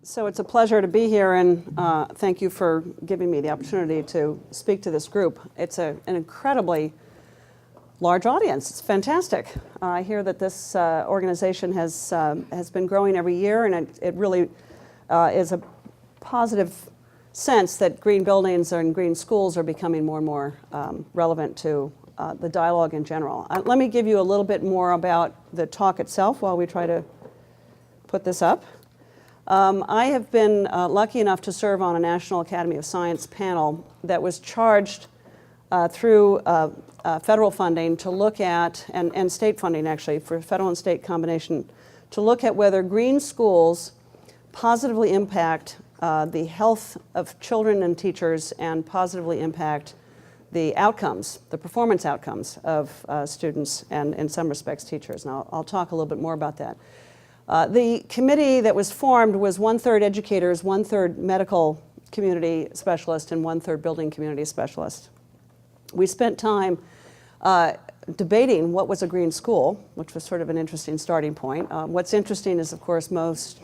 So it's a pleasure to be here, and thank you for giving me the opportunity to speak to this group. It's an incredibly large audience. It's fantastic. I hear that this organization has been growing every year, and it really is a positive sense that green buildings and green schools are becoming more and more relevant to the dialogue in general. Let me give you a little bit more about the talk itself while we try to put this up. I have been lucky enough to serve on a National Academy of Science panel that was charged through federal funding to look at, and state funding actually, for federal and state combination, to look at whether green schools positively impact the health of children and teachers and positively impact the outcomes, the performance outcomes of students and, in some respects, teachers. And I'll talk a little bit more about that. The committee that was formed was 1/3 educators, 1/3 medical community specialists, and 1/3 building community specialists. We spent time debating what was a green school, which was sort of an interesting starting point. What's interesting is, of course, most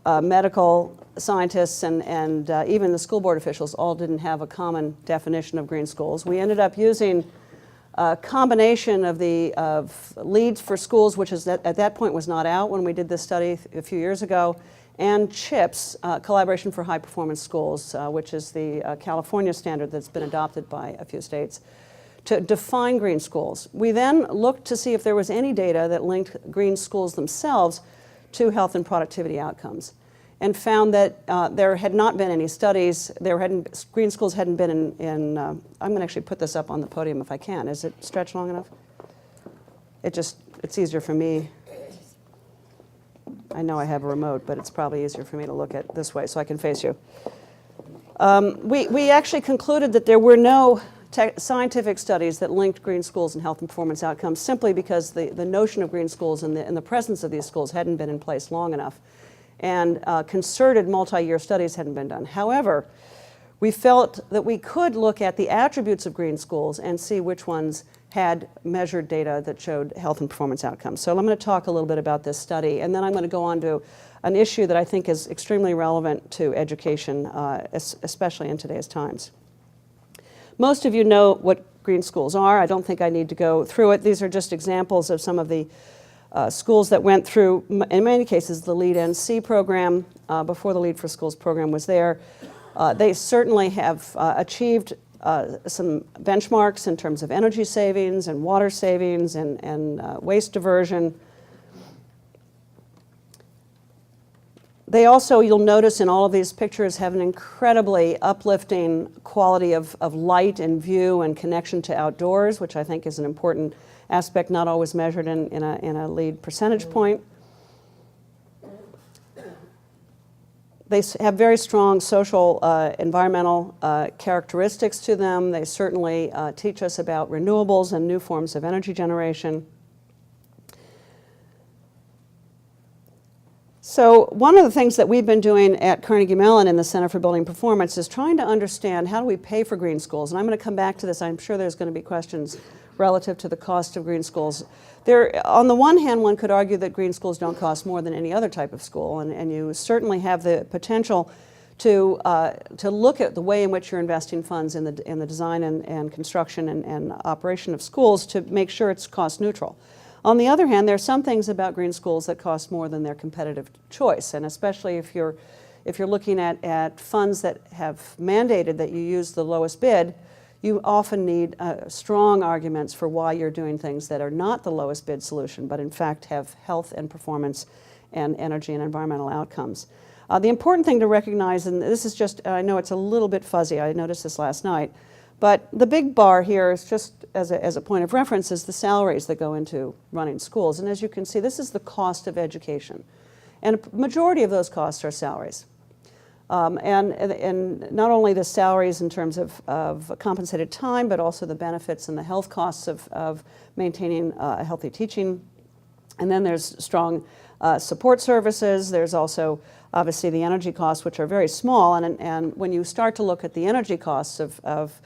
medical scientists and even the school board officials all didn't have a common definition of green schools. We ended up using a combination of LEEDs for schools, which is at that point was not out when we did this study a few years ago, and CHIPS, Collaboration for High Performance Schools, which is the California standard that's been adopted by a few states, to define green schools. We then looked to see if there was any data that linked green schools themselves to health and productivity outcomes, and found that there had not been any studies. Green schools hadn't been in I'm going to actually put this up on the podium if I can. Is it stretched long enough? It's easier for me. I know I have a remote, but it's probably easier for me to look at this way so I can face you. We actually concluded that there were no scientific studies that linked green schools and health and performance outcomes, simply because the notion of green schools and the presence of these schools hadn't been in place long enough, and concerted multi-year studies hadn't been done. However, we felt that we could look at the attributes of green schools and see which ones had measured data that showed health and performance outcomes. So I'm going to talk a little bit about this study, and then I'm going to go on to an issue that I think is extremely relevant to education, especially in today's times. Most of you know what green schools are. I don't think I need to go through it. These are just examples of some of the schools that went through, in many cases, the LEED NC program before the LEED for Schools program was there. They certainly have achieved some benchmarks in terms of energy savings and water savings and waste diversion. They also, you'll notice in all of these pictures, have an incredibly uplifting quality of light and view and connection to outdoors, which I think is an important aspect, not always measured in a LEED percentage point. They have very strong social, environmental characteristics to them. They certainly teach us about renewables and new forms of energy generation. So one of the things that we've been doing at Carnegie Mellon in the Center for Building Performance is trying to understand how do we pay for green schools. And I'm going to come back to this. I'm sure there's going to be questions relative to the cost of green schools. On the one hand, one could argue that green schools don't cost more than any other type of school, and you certainly have the potential to look at the way in which you're investing funds in the design and construction and operation of schools to make sure it's cost neutral. On the other hand, there are some things about green schools that cost more than their competitive choice, and especially if you're looking at funds that have mandated that you use the lowest bid, you often need strong arguments for why you're doing things that are not the lowest bid solution, but in fact have health and performance and energy and environmental outcomes. The important thing to recognize, and this is just, I know it's a little bit fuzzy, I noticed this last night, but the big bar here is just as a point of reference is the salaries that go into running schools. And as you can see, this is the cost of education. And a majority of those costs are salaries. And not only the salaries in terms of compensated time, but also the benefits and the health costs of maintaining a healthy teaching. And then there's strong support services. There's also obviously the energy costs, which are very small. And when you start to look at the energy costs of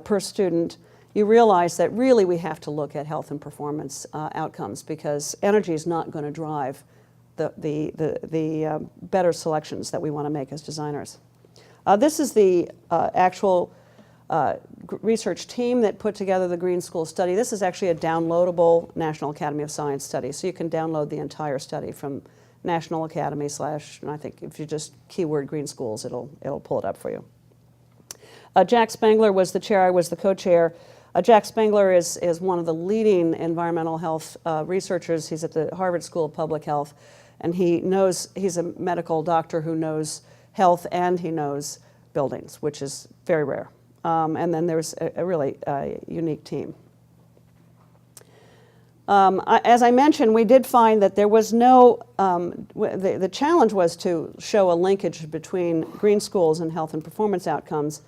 per student, you realize that really we have to look at health and performance outcomes, because energy is not going to drive the better selections that we want to make as designers. This is the actual research team that put together the Green School study. This is actually a downloadable National Academy of Science study, so you can download the entire study from National Academy / and I think if you just keyword Green Schools, it'll pull it up for you. Jack Spangler was the chair, I was the co-chair. Jack Spangler is one of the leading environmental health researchers. He's at the Harvard School of Public Health, and he's a medical doctor who knows health and he knows buildings, which is very rare. And then there's a really unique team. As I mentioned, we did find that there was no, the challenge was to show a linkage between green schools and health and performance outcomes.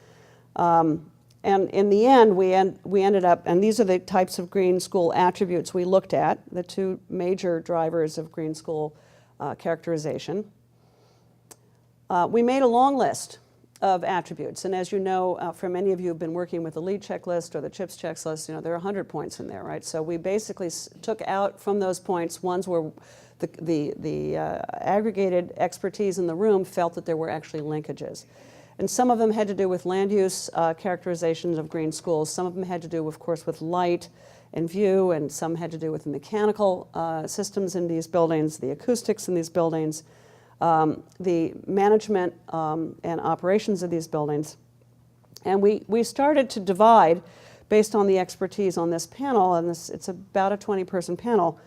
And in the end, we ended up, and these are the types of green school attributes we looked at, the two major drivers of green school characterization. We made a long list of attributes, and as you know, for many of you who've been working with the LEED checklist or the CHIPS checklist, there are 100 points in there, right? So we basically took out from those points ones where the aggregated expertise in the room felt that there were actually linkages. And some of them had to do with land use characterizations of green schools. Some of them had to do, of course, with light and view, and some had to do with the mechanical systems in these buildings, the acoustics in these buildings, the management and operations of these buildings. And we started to divide based on the expertise on this panel, and it's about a 20-person panel.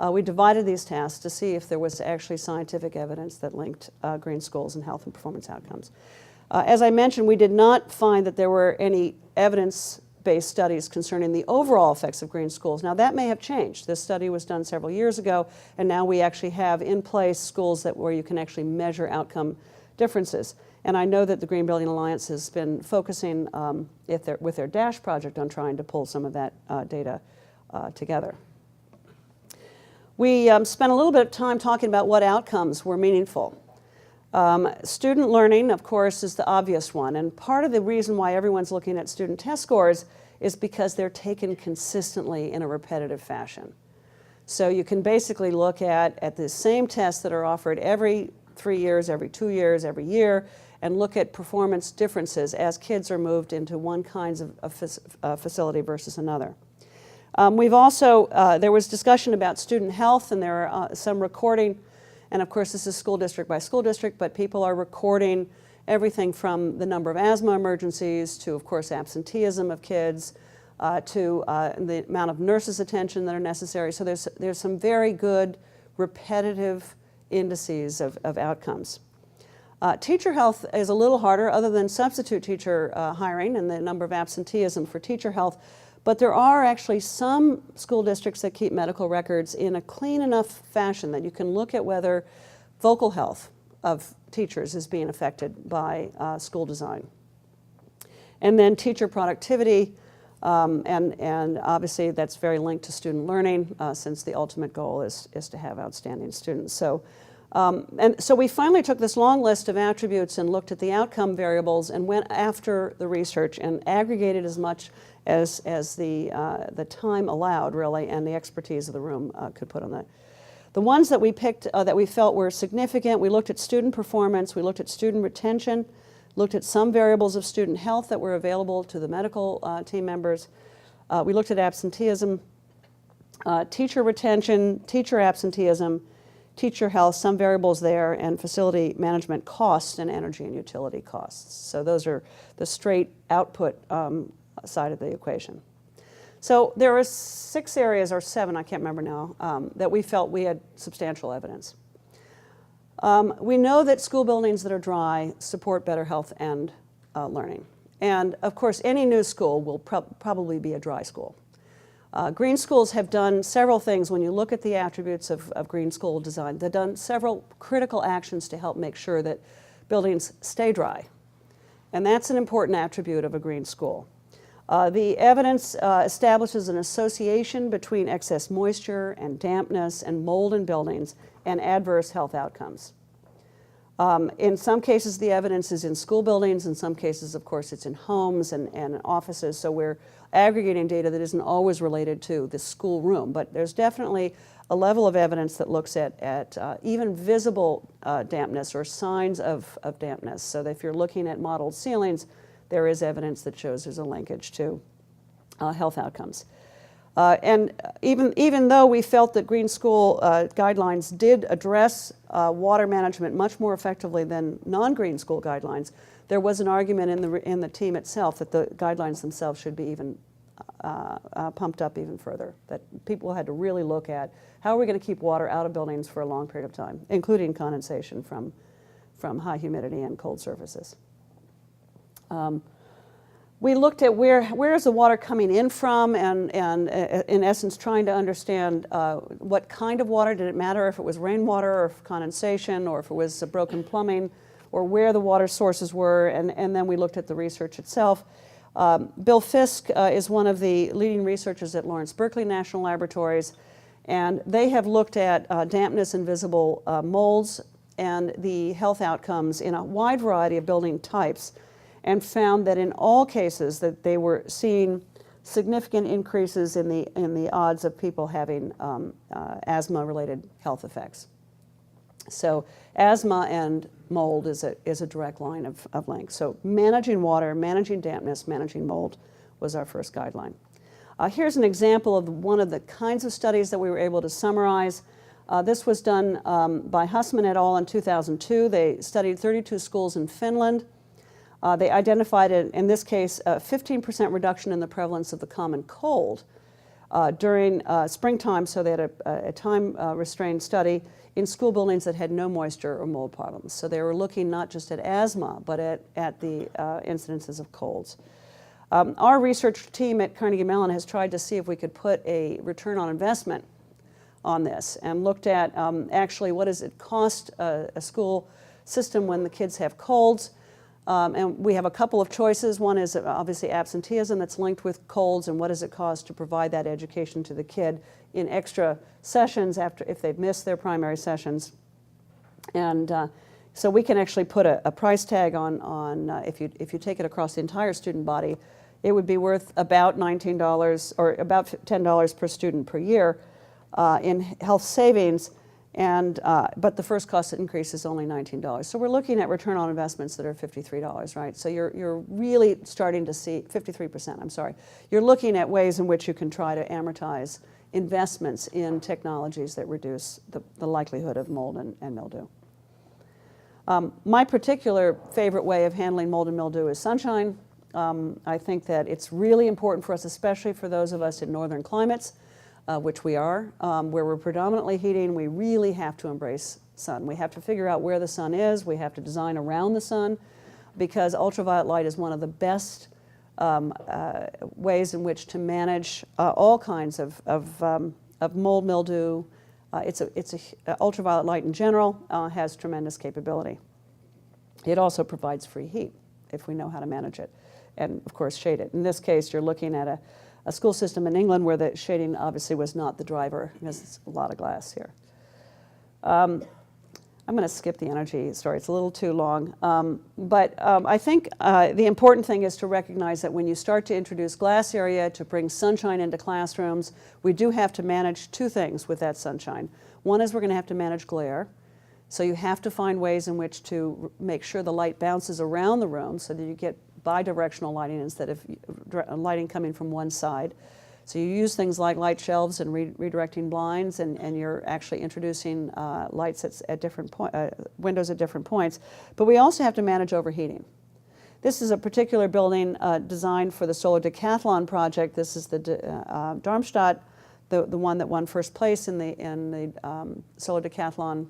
We divided these tasks to see if there was actually scientific evidence that linked green schools and health and performance outcomes. As I mentioned, we did not find that there were any evidence-based studies concerning the overall effects of green schools. Now, that may have changed. This study was done several years ago, and now we actually have in place schools where you can actually measure outcome differences. And I know that the Green Building Alliance has been focusing with their DASH project on trying to pull some of that data together. We spent a little bit of time talking about what outcomes were meaningful. Student learning, of course, is the obvious one, and part of the reason why everyone's looking at student test scores is because they're taken consistently in a repetitive fashion. So you can basically look at the same tests that are offered every 3 years, every 2 years, every year, and look at performance differences as kids are moved into one kind of facility versus another. We've also, there was discussion about student health, and there are some recording. And of course, this is school district by school district, but people are recording everything from the number of asthma emergencies to, of course, absenteeism of kids, to the amount of nurses' attention that are necessary. So there's some very good repetitive indices of outcomes. Teacher health is a little harder, other than substitute teacher hiring and the number of absenteeism for teacher health. But there are actually some school districts that keep medical records in a clean enough fashion that you can look at whether vocal health of teachers is being affected by school design. And then teacher productivity, and obviously that's very linked to student learning, since the ultimate goal is to have outstanding students. So, and so we finally took this long list of attributes and looked at the outcome variables and went after the research and aggregated as much as the time allowed, really, and the expertise of the room could put on that. The ones that we picked that we felt were significant, we looked at student performance, we looked at student retention, looked at some variables of student health that were available to the medical team members. We looked at absenteeism, teacher retention, teacher absenteeism, teacher health, some variables there, and facility management costs and energy and utility costs. So those are the straight output side of the equation. So there were 6 areas, or 7, I can't remember now, that we felt we had substantial evidence. We know that school buildings that are dry support better health and learning. And of course, any new school will probably be a dry school. Green schools have done several things. When you look at the attributes of green school design, they've done several critical actions to help make sure that buildings stay dry. And that's an important attribute of a green school. The evidence establishes an association between excess moisture and dampness and mold in buildings and adverse health outcomes. In some cases, the evidence is in school buildings. In some cases, of course, it's in homes and offices. So we're aggregating data that isn't always related to the school room. But there's definitely a level of evidence that looks at even visible dampness or signs of dampness. So that if you're looking at modeled ceilings, there is evidence that shows there's a linkage to health outcomes. And even though we felt that green school guidelines did address water management much more effectively than non-green school guidelines, there was an argument in the team itself that the guidelines themselves should be even pumped up even further, that people had to really look at how are we going to keep water out of buildings for a long period of time, including condensation from high humidity and cold surfaces. We looked at where is the water coming in from, and in essence trying to understand what kind of water. Did it matter if it was rainwater or if condensation or if it was broken plumbing, or where the water sources were, and then we looked at the research itself. Bill Fisk is one of the leading researchers at Lawrence Berkeley National Laboratories, and they have looked at dampness and visible molds and the health outcomes in a wide variety of building types, and found that in all cases that they were seeing significant increases in the odds of people having asthma-related health effects. So asthma and mold is a direct line of link. So managing water, managing dampness, managing mold was our first guideline. Here's an example of one of the kinds of studies that we were able to summarize. This was done by Hussman et al. In 2002. They studied 32 schools in Finland. They identified, in this case, a 15% reduction in the prevalence of the common cold during springtime, so they had a time-restrained study in school buildings that had no moisture or mold problems. So they were looking not just at asthma, but at the incidences of colds. Our research team at Carnegie Mellon has tried to see if we could put a return on investment on this, and looked at actually what does it cost a school system when the kids have colds. And we have a couple of choices. One is obviously absenteeism that's linked with colds, and what does it cost to provide that education to the kid in extra sessions if they've missed their primary sessions. And so we can actually put a price tag on if you take it across the entire student body, it would be worth about $19 or about $10 per student per year in health savings. But the first cost increase is only $19. So we're looking at return on investments that are $53, right? So you're really starting to see 53%, I'm sorry. You're looking at ways in which you can try to amortize investments in technologies that reduce the likelihood of mold and mildew. My particular favorite way of handling mold and mildew is sunshine. I think that it's really important for us, especially for those of us in northern climates, which we are, where we're predominantly heating. We really have to embrace sun. We have to figure out where the sun is. We have to design around the sun, because ultraviolet light is one of the best ways in which to manage all kinds of mold, mildew. Ultraviolet light in general has tremendous capability. It also provides free heat if we know how to manage it, and of course shade it. In this case, you're looking at a school system in England where the shading obviously was not the driver, because it's a lot of glass here. I'm going to skip the energy story. It's a little too long. I think the important thing is to recognize that when you start to introduce glass area to bring sunshine into classrooms, we do have to manage two things with that sunshine. One is we're going to have to manage glare. So you have to find ways in which to make sure the light bounces around the room so that you get bidirectional lighting instead of lighting coming from one side. So you use things like light shelves and redirecting blinds, and you're actually introducing lights at different windows at different points. But we also have to manage overheating. This is a particular building designed for the Solar Decathlon project. This is the Darmstadt, the one that won first place in the Solar Decathlon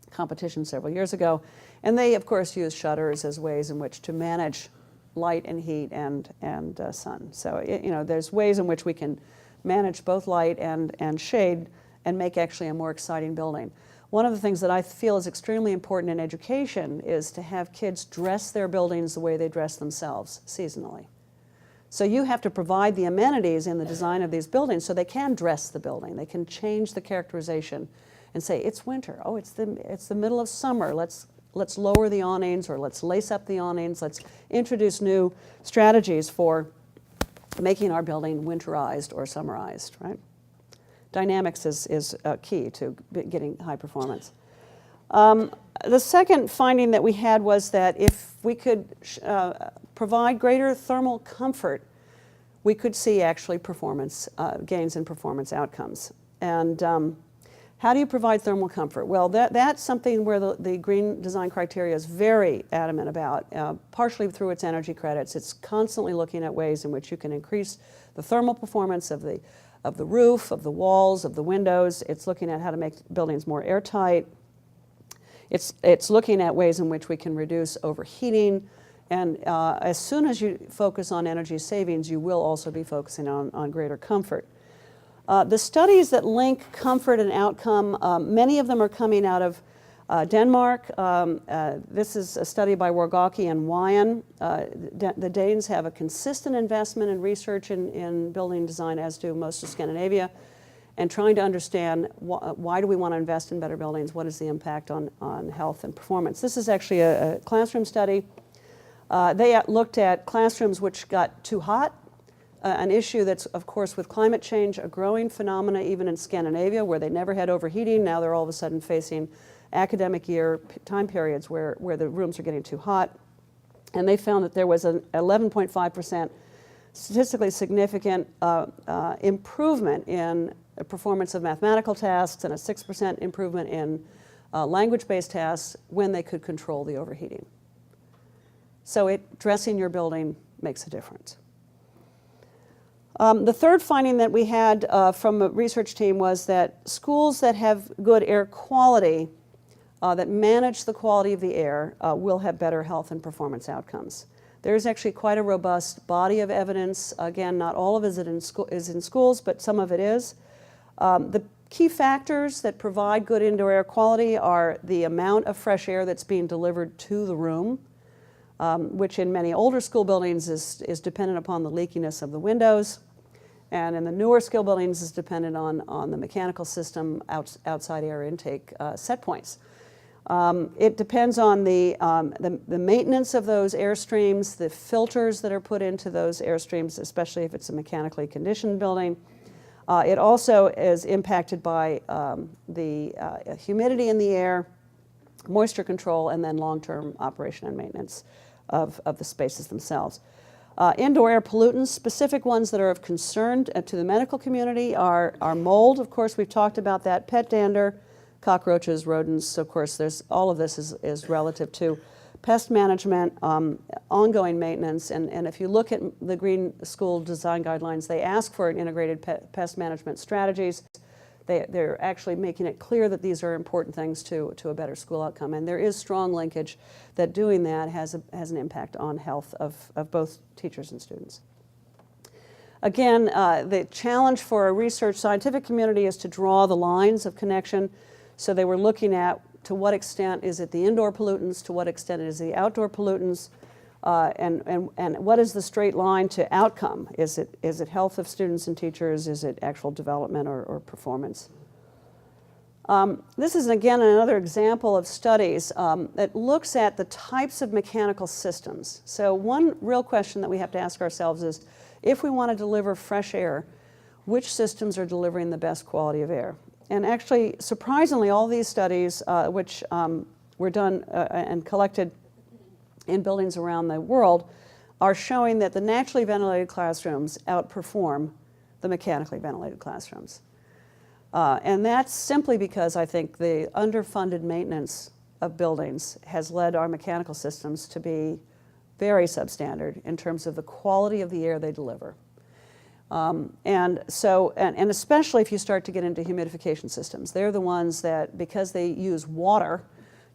competition several years ago. And they, of course, use shutters as ways in which to manage light and heat and sun. So there's ways in which we can manage both light and shade and make actually a more exciting building. One of the things that I feel is extremely important in education is to have kids dress their buildings the way they dress themselves seasonally. So you have to provide the amenities in the design of these buildings so they can dress the building. They can change the characterization and say, it's winter. Oh, it's the middle of summer. Let's let's lower the awnings, or let's lace up the awnings, let's introduce new strategies for making our building winterized or summerized, right? Dynamics is key to getting high performance. The second finding that we had was that if we could provide greater thermal comfort, we could see actually performance gains in performance outcomes. And how do you provide thermal comfort? Well, that's something where the green design criteria is very adamant about, partially through its energy credits. It's constantly looking at ways in which you can increase the thermal performance of the roof, of the walls, of the windows. It's looking at how to make buildings more airtight. It's looking at ways in which we can reduce overheating. And as soon as you focus on energy savings, you will also be focusing on greater comfort. The studies that link comfort and outcome, many of them are coming out of Denmark. This is a study by Wargocki and Wyan. The Danes have a consistent investment in research in building design, as do most of Scandinavia, and trying to understand why do we want to invest in better buildings, what is the impact on health and performance. This is actually a classroom study. They looked at classrooms which got too hot, an issue that's, of course, with climate change, a growing phenomena even in Scandinavia, where they never had overheating. Now they're all of a sudden facing academic year time periods where the rooms are getting too hot. And they found that there was an 11.5% statistically significant improvement in performance of mathematical tasks and a 6% improvement in language-based tasks when they could control the overheating. So dressing your building makes a difference. The third finding that we had from a research team was that schools that have good air quality, that manage the quality of the air, will have better health and performance outcomes. There's actually quite a robust body of evidence. Again, not all of it is in schools, but some of it is. The key factors that provide good indoor air quality are the amount of fresh air that's being delivered to the room, which in many older school buildings is dependent upon the leakiness of the windows, and in the newer school buildings is dependent on the mechanical system, outside air intake set points. It depends on the maintenance of those airstreams, the filters that are put into those airstreams, especially if it's a mechanically conditioned building. It also is impacted by the humidity in the air, moisture control, and then long-term operation and maintenance of the spaces themselves. Indoor air pollutants, specific ones that are of concern to the medical community are mold. Of course, we've talked about that. Pet dander, cockroaches, rodents. Of course, all of this is relative to pest management, ongoing maintenance. And if you look at the Green School Design Guidelines, they ask for an integrated pest management strategies. They're actually making it clear that these are important things to a better school outcome. And there is strong linkage that doing that has an impact on health of both teachers and students. Again, the challenge for a research scientific community is to draw the lines of connection. So they were looking at to what extent is it the indoor pollutants, to what extent is it the outdoor pollutants, and what is the straight line to outcome? Is it health of students and teachers? Is it actual development or performance? This is, again, another example of studies that looks at the types of mechanical systems. So one real question that we have to ask ourselves is, if we want to deliver fresh air, which systems are delivering the best quality of air? And actually, surprisingly, all these studies, which were done and collected in buildings around the world, are showing that the naturally ventilated classrooms outperform the mechanically ventilated classrooms. And that's simply because I think the underfunded maintenance of buildings has led our mechanical systems to be very substandard in terms of the quality of the air they deliver. And especially if you start to get into humidification systems, they're the ones that, because they use water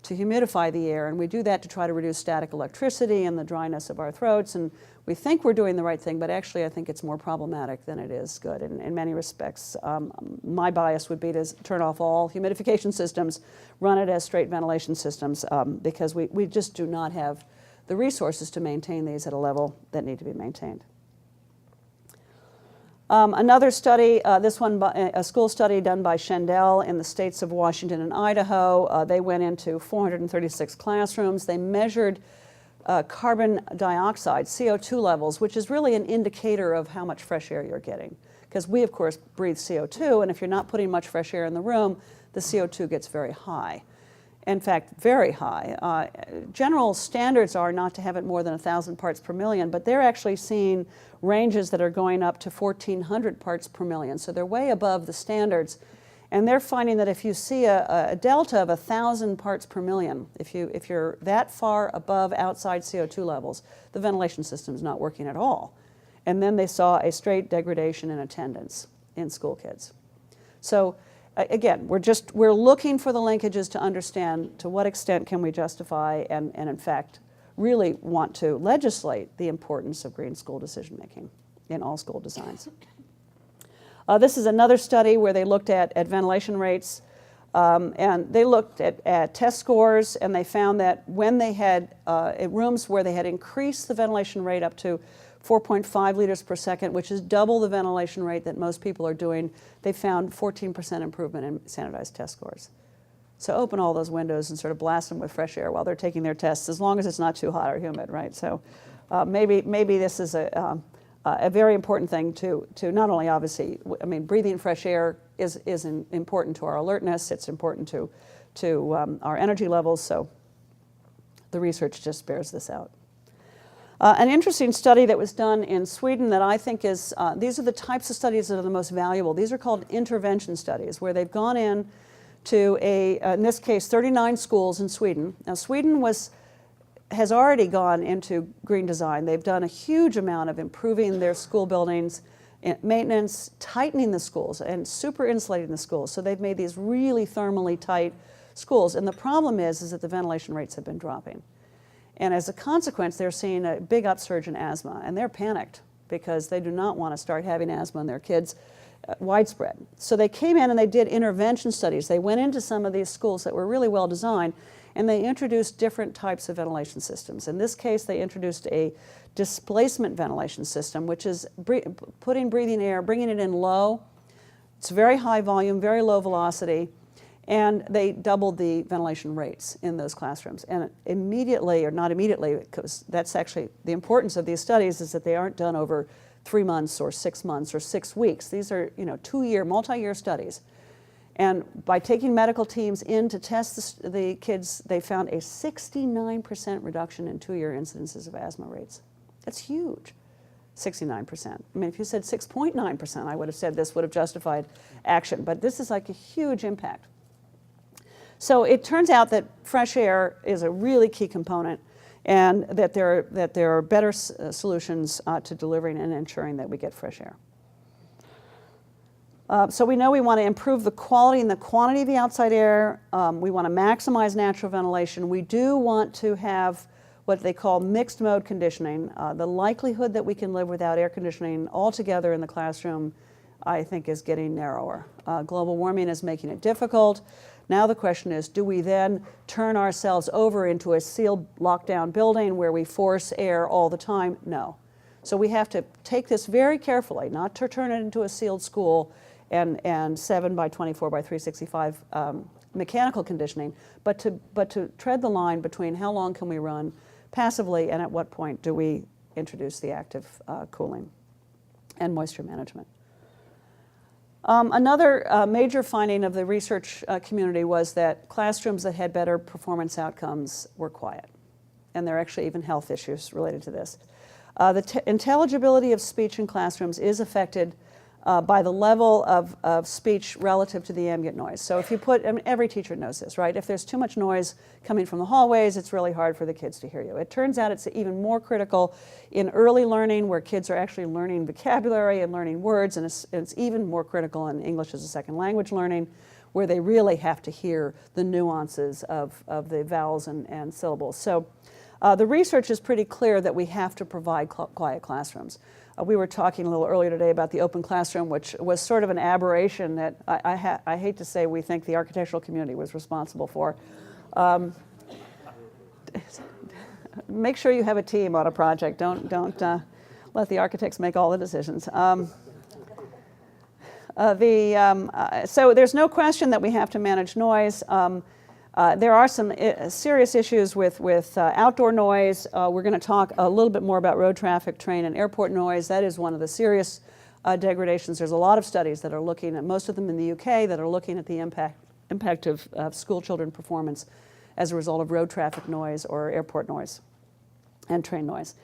to humidify the air, and we do that to try to reduce static electricity and the dryness of our throats, and we think we're doing the right thing, but actually I think it's more problematic than it is good in many respects. My bias would be to turn off all humidification systems, run it as straight ventilation systems, because we just do not have the resources to maintain these at a level that need to be maintained. Another study, this one a school study done by Shendell in the states of Washington and Idaho. They went into 436 classrooms. They measured carbon dioxide, CO2 levels, which is really an indicator of how much fresh air you're getting. Because we, of course, breathe CO2, and if you're not putting much fresh air in the room, the CO2 gets very high. In fact, very high. General standards are not to have it more than 1,000 parts per million, but they're actually seeing ranges that are going up to 1,400 parts per million. So they're way above the standards. And they're finding that if you see a delta of 1,000 parts per million, if you're that far above outside CO2 levels, the ventilation system is not working at all. And then they saw a straight degradation in attendance in school kids. So again, we're looking for the linkages to understand to what extent can we justify and in fact really want to legislate the importance of green school decision making in all school designs. This is another study where they looked at ventilation rates and they looked at test scores, and they found that when they had rooms where they had increased the ventilation rate up to 4.5 liters per second, which is double the ventilation rate that most people are doing, they found 14% improvement in standardized test scores. So open all those windows and sort of blast them with fresh air while they're taking their tests, as long as it's not too hot or humid, right? So maybe this is a very important thing to not only obviously, I mean, breathing fresh air is important to our alertness, it's important to our energy levels, so the research just bears this out. An interesting study that was done in Sweden that I think is, these are the types of studies that are the most valuable. These are called intervention studies, where they've gone in to in this case, 39 schools in Sweden. Now, Sweden has already gone into green design. They've done a huge amount of improving their school buildings, maintenance, tightening the schools, and super insulating the schools. So they've made these really thermally tight schools. And the problem is that the ventilation rates have been dropping. And as a consequence, they're seeing a big upsurge in asthma, and they're panicked because they do not want to start having asthma in their kids widespread. So they came in and they did intervention studies. They went into some of these schools that were really well designed, and they introduced different types of ventilation systems. In this case, they introduced a displacement ventilation system, which is putting breathing air, bringing it in low. It's very high volume, very low velocity. And they doubled the ventilation rates in those classrooms. And immediately, or not immediately, because that's actually the importance of these studies, is that they aren't done over 3 months or 6 months or 6 weeks. These are 2-year, multi-year studies. And by taking medical teams in to test the kids, they found a 69% reduction in 2-year incidences of asthma rates. That's huge. 69%. I mean, if you said 6.9%, I would have said this would have justified action. But this is like a huge impact. So it turns out that fresh air is a really key component, and that there are better solutions to delivering and ensuring that we get fresh air. So we know we want to improve the quality and the quantity of the outside air. We want to maximize natural ventilation. We do want to have what they call mixed mode conditioning. The likelihood that we can live without air conditioning altogether in the classroom, I think, is getting narrower. Global warming is making it difficult. Now the question is, do we then turn ourselves over into a sealed lockdown building where we force air all the time? No. So we have to take this very carefully, not to turn it into a sealed school and 7 by 24 by 365 mechanical conditioning, but to tread the line between how long can we run passively and at what point do we introduce the active cooling and moisture management. Another major finding of the research community was that classrooms that had better performance outcomes were quiet. And there are actually even health issues related to this. The intelligibility of speech in classrooms is affected by the level of speech relative to the ambient noise. So if you put, I mean, every teacher knows this, right? If there's too much noise coming from the hallways, it's really hard for the kids to hear you. It turns out it's even more critical in early learning, where kids are actually learning vocabulary and learning words, and it's even more critical in English as a second language learning, where they really have to hear the nuances of the vowels and syllables. So the research is pretty clear that we have to provide quiet classrooms. We were talking a little earlier today about the open classroom, which was sort of an aberration that I hate to say we think the architectural community was responsible for. Make sure you have a team on a project. Don't let the architects make all the decisions. So there's no question that we have to manage noise. There are some serious issues with outdoor noise. We're going to talk a little bit more about road traffic, train, and airport noise. That is one of the serious degradations. There's a lot of studies that are looking at, most of them in the UK, that are looking at the impact of school children performance as a result of road traffic noise or airport noise and train noise.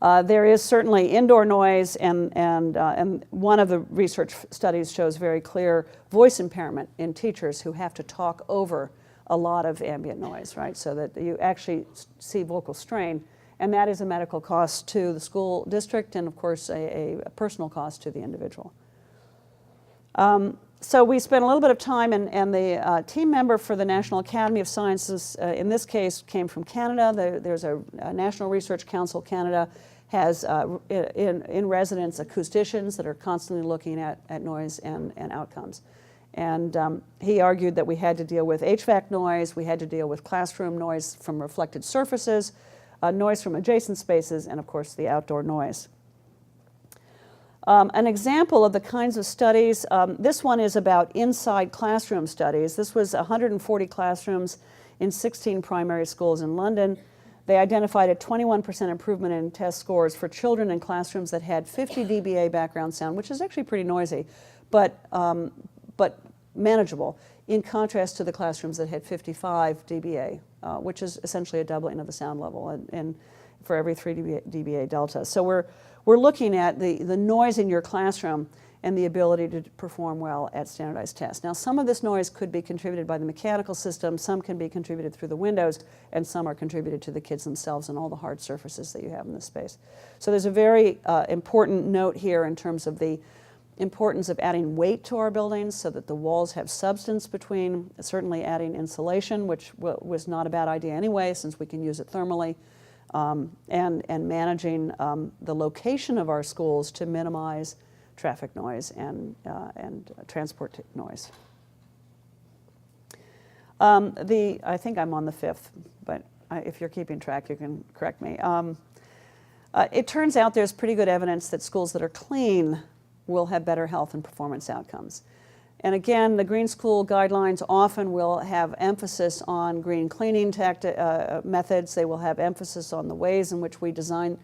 There is certainly indoor noise, and one of the research studies shows very clear voice impairment in teachers who have to talk over a lot of ambient noise, right? So that you actually see vocal strain, and that is a medical cost to the school district and, of course, a personal cost to the individual. So we spent a little bit of time, and the team member for the National Academy of Sciences, in this case, came from Canada. There's a National Research Council Canada has in residence acousticians that are constantly looking at noise and outcomes. And he argued that we had to deal with HVAC noise, we had to deal with classroom noise from reflected surfaces, noise from adjacent spaces, and of course the outdoor noise. An example of the kinds of studies, this one is about inside classroom studies. This was 140 classrooms in 16 primary schools in London. They identified a 21% improvement in test scores for children in classrooms that had 50 dBA background sound, which is actually pretty noisy, but manageable, in contrast to the classrooms that had 55 dBA, which is essentially a doubling of the sound level and for every 3 dBA delta. So we're looking at the noise in your classroom and the ability to perform well at standardized tests. Now, some of this noise could be contributed by the mechanical system, some can be contributed through the windows, and some are contributed to the kids themselves and all the hard surfaces that you have in this space. So there's a very important note here in terms of the importance of adding weight to our buildings so that the walls have substance between, certainly adding insulation, which was not a bad idea anyway since we can use it thermally, and managing the location of our schools to minimize traffic noise and transport noise. I think I'm on the 5th, but if you're keeping track, you can correct me. It turns out there's pretty good evidence that schools that are clean will have better health and performance outcomes. And again, the Green School Guidelines often will have emphasis on green cleaning methods. They will have emphasis on the ways in which we design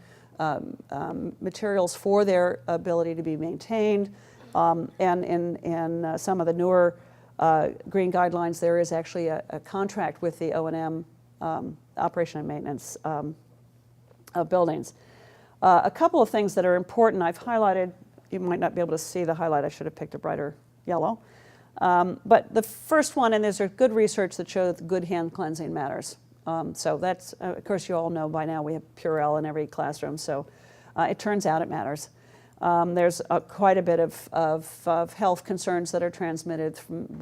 materials for their ability to be maintained. And in some of the newer green guidelines, there is actually a contract with the O&M, operation and maintenance of buildings. A couple of things that are important I've highlighted. You might not be able to see the highlight. I should have picked a brighter yellow. But the first one, and there's good research that shows that good hand cleansing matters. So that's, of course, you all know by now we have Purell in every classroom, so it turns out it matters. There's quite a bit of health concerns that are transmitted from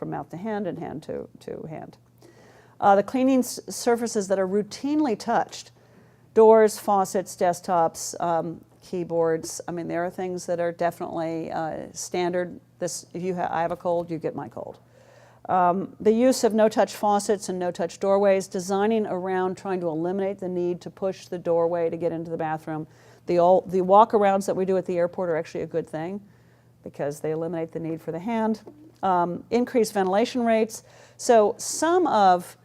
mouth to hand and hand to hand. The cleaning surfaces that are routinely touched, doors, faucets, desktops, keyboards. I mean, there are things that are definitely standard. If I have a cold, you get my cold. The use of no-touch faucets and no-touch doorways, designing around trying to eliminate the need to push the doorway to get into the bathroom. The walk-arounds that we do at the airport are actually a good thing because they eliminate the need for the hand. Increased ventilation rates. So some of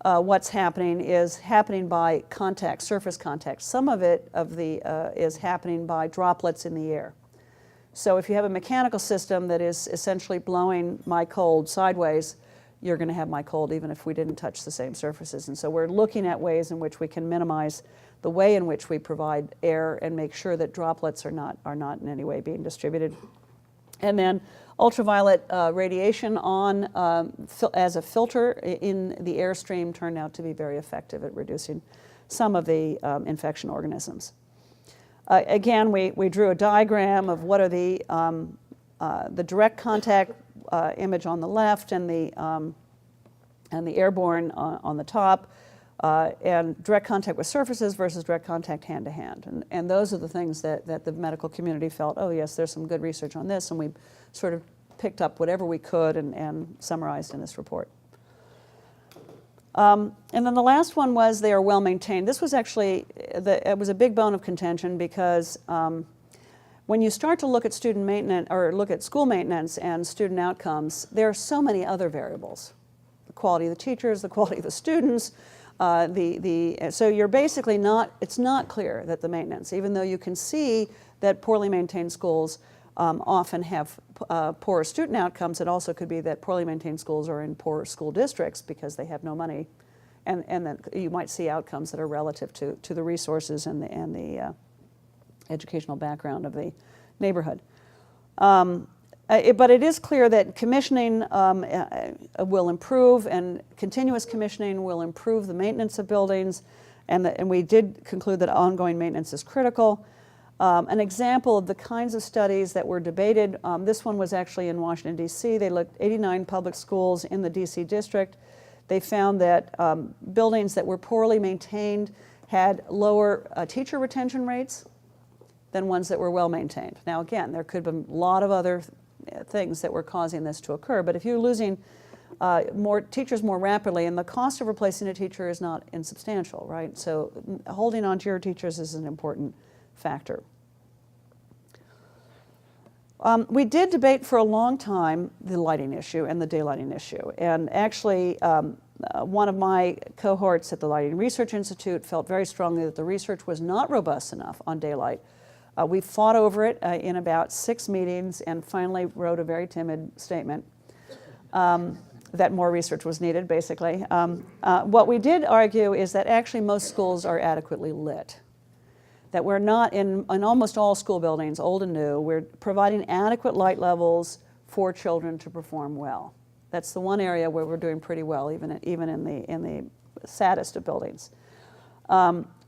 what's happening is happening by contact, surface contact. Some of it is happening by droplets in the air. So if you have a mechanical system that is essentially blowing my cold sideways, you're going to have my cold even if we didn't touch the same surfaces. And so we're looking at ways in which we can minimize the way in which we provide air and make sure that droplets are not in any way being distributed. And then ultraviolet radiation as a filter in the airstream turned out to be very effective at reducing some of the infection organisms. Again, we drew a diagram of what are the direct contact image on the left and the airborne on the top, and direct contact with surfaces versus direct contact hand to hand. And those are the things that the medical community felt, oh yes, there's some good research on this, and we sort of picked up whatever we could and summarized in this report. And then the last one was they are well maintained. This was actually, it was a big bone of contention because when you start to look at student maintenance, or look at school maintenance and student outcomes, there are so many other variables. The quality of the teachers, the quality of the students, so you're basically not, it's not clear that the maintenance, even though you can see that poorly maintained schools often have poorer student outcomes, it also could be that poorly maintained schools are in poorer school districts because they have no money, and then you might see outcomes that are relative to the resources and the educational background of the neighborhood. But it is clear that commissioning will improve, and continuous commissioning will improve the maintenance of buildings, and we did conclude that ongoing maintenance is critical. An example of the kinds of studies that were debated, this one was actually in Washington, D.C. They looked at 89 public schools in the D.C. district. They found that buildings that were poorly maintained had lower teacher retention rates than ones that were well maintained. Now again, there could be a lot of other things that were causing this to occur, but if you're losing more teachers more rapidly, and the cost of replacing a teacher is not insubstantial, right? So holding on to your teachers is an important factor. We did debate for a long time the lighting issue and the daylighting issue, and actually one of my cohorts at the Lighting Research Institute felt very strongly that the research was not robust enough on daylight. We fought over it in about 6 meetings and finally wrote a very timid statement that more research was needed, basically. What we did argue is that actually most schools are adequately lit. That we're not, in almost all school buildings, old and new, we're providing adequate light levels for children to perform well. That's the one area where we're doing pretty well, even in the saddest of buildings.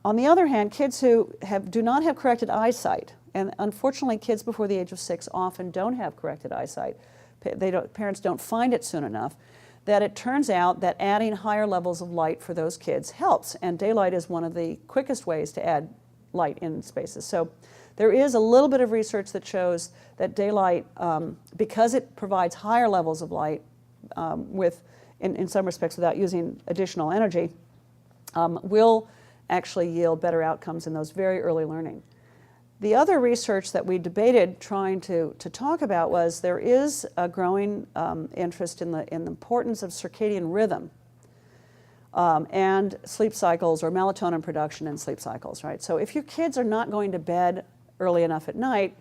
On the other hand, kids who do not have corrected eyesight, and unfortunately kids before the age of 6 often don't have corrected eyesight, parents don't find it soon enough, that it turns out that adding higher levels of light for those kids helps, and daylight is one of the quickest ways to add light in spaces. So there is a little bit of research that shows that daylight, because it provides higher levels of light in some respects without using additional energy, will actually yield better outcomes in those very early learning. The other research that we debated trying to talk about was there is a growing interest in the importance of circadian rhythm and sleep cycles, or melatonin production and sleep cycles, right? So if your kids are not going to bed early enough at night,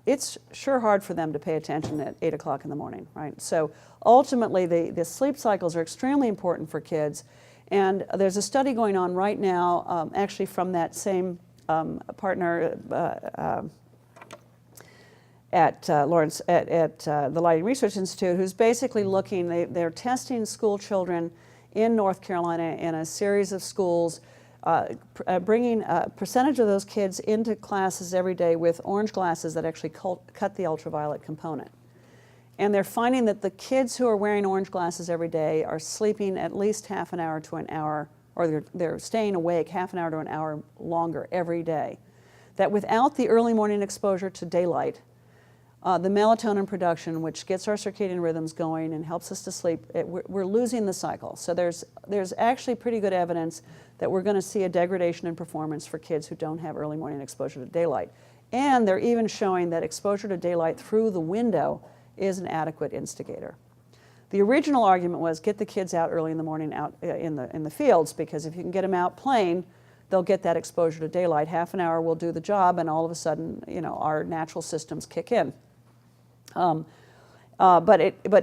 it's sure hard for them to pay attention at 8 o'clock in the morning, right? So ultimately, the sleep cycles are extremely important for kids, and there's a study going on right now, actually from that same partner at Lawrence, at the Lighting Research Institute, who's basically looking, they're testing school children in North Carolina in a series of schools, bringing a percentage of those kids into classes every day with orange glasses that actually cut the ultraviolet component. And they're finding that the kids who are wearing orange glasses every day are sleeping at least half an hour to an hour, or they're staying awake half an hour to an hour longer every day. That without the early morning exposure to daylight, the melatonin production, which gets our circadian rhythms going and helps us to sleep, we're losing the cycle. So there's actually pretty good evidence that we're going to see a degradation in performance for kids who don't have early morning exposure to daylight. And they're even showing that exposure to daylight through the window is an adequate instigator. The original argument was get the kids out early in the morning out in the fields, because if you can get them out playing, they'll get that exposure to daylight. Half an hour will do the job, and all of a sudden, our natural systems kick in. But